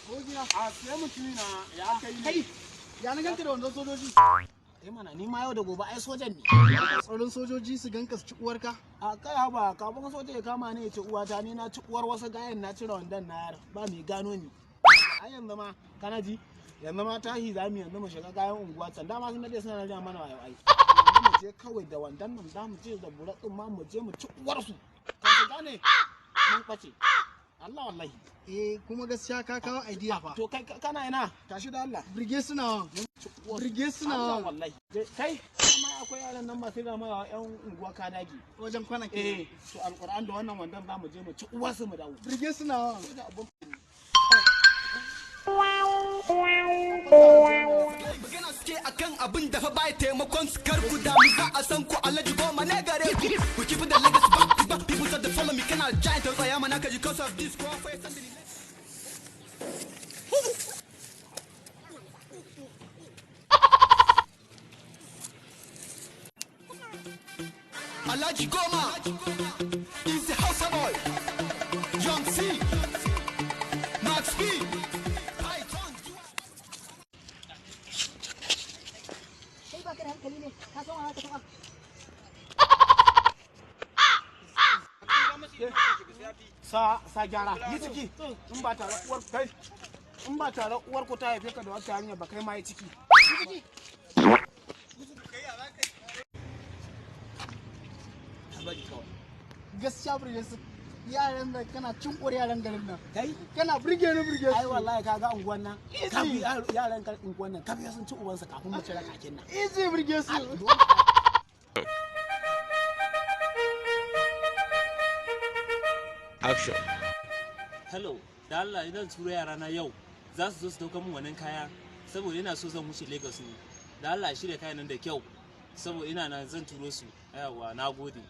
Soja. Sai mutumi na ya Kai, ya na ganka da wannan sojoji? mana ni ma yau da gobe ai sojan ne. Tsaron sojoji su ganka su ci uwarka? A kai haba, kafin soja ya kama ni ya ci uwata ni na ci uwar wasu gayan na cire wandan na yar ba mai gano ni. Ai yanzu ma kana ji? Yanzu ma tahi za mu yanzu mu shiga gayan unguwa can dama sun dade suna riya mana wayo ai. Yanzu mu je kawai da wandan nan za mu je da buratsin ma mu je mu ci uwar su. Kan su gane mun kwace. Allah wallahi. Kuma gaskiya ka kawo idea fa. To kai kana ina? Tashi da Allah. Burgesu nawa. Burgesu nawa. Allah wallahi. Kai kuma akwai yaran nan masu rama wa ƴan unguwa ka dage. Wajen kwana ke. To alquran da wannan wandan za mu je mu ci uwar su mu dawo. Burgesu nawa. Magana suke akan abin da fa bai taimakon su kar ku damu za a san ku Alhaji Goma ne gare ku. We keep the legacy back. People start to follow me kana giant tsaya mana kaji cause of this crowd face and Alhaji Goma is the house boy. Young C. Max B. Sa gyara yi ciki in ba tare uwar kai in ba tare uwar ku ta haife ka da wata hanya ba kai ma yi ciki gaskiya Burgesu yaran da kana cin ƙwar yaran garin nan kai kana burge ni Burgesu. ai wallahi kaga unguwan nan kafi yaran unguwan nan kafi sun ci ubansa kafin mu cire kakin nan easy Burgesu. Action. Hello, da Allah idan tura yara na yau za su zo su dauka min wannan kaya saboda ina so zan wuce Lagos ne. Da Allah shirya kayan nan da kyau saboda ina nan zan turo su. Yawa, nagode.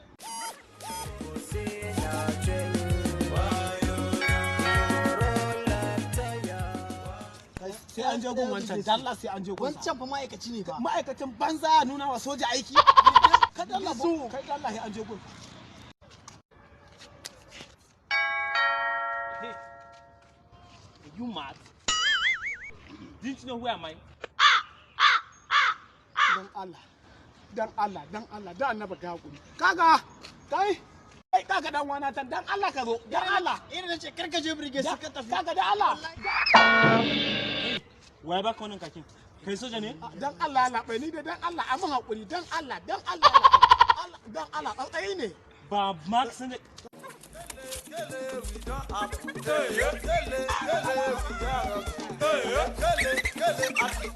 sai an je gun wancan dalla sai an je gun Wancan fa ma'aikaci ne fa. ma'aikacin banza ya nuna wa soja aiki ka dalla kai dalla sai an je gun You mad? Didn't you know where am I? dan Allah dan annaba ga hakuri kaga kai kaga dan wana tan dan Allah ka zo dan Allah Ina nace karkaje Burgesu ka tafi. kaga dan Allah Waya baka wannan kakin? Kai soja ne? dan Allah labai ni da dan Allah amin hakuri dan Allah dan Allah tsayi ne Ba Max ne.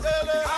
Hey,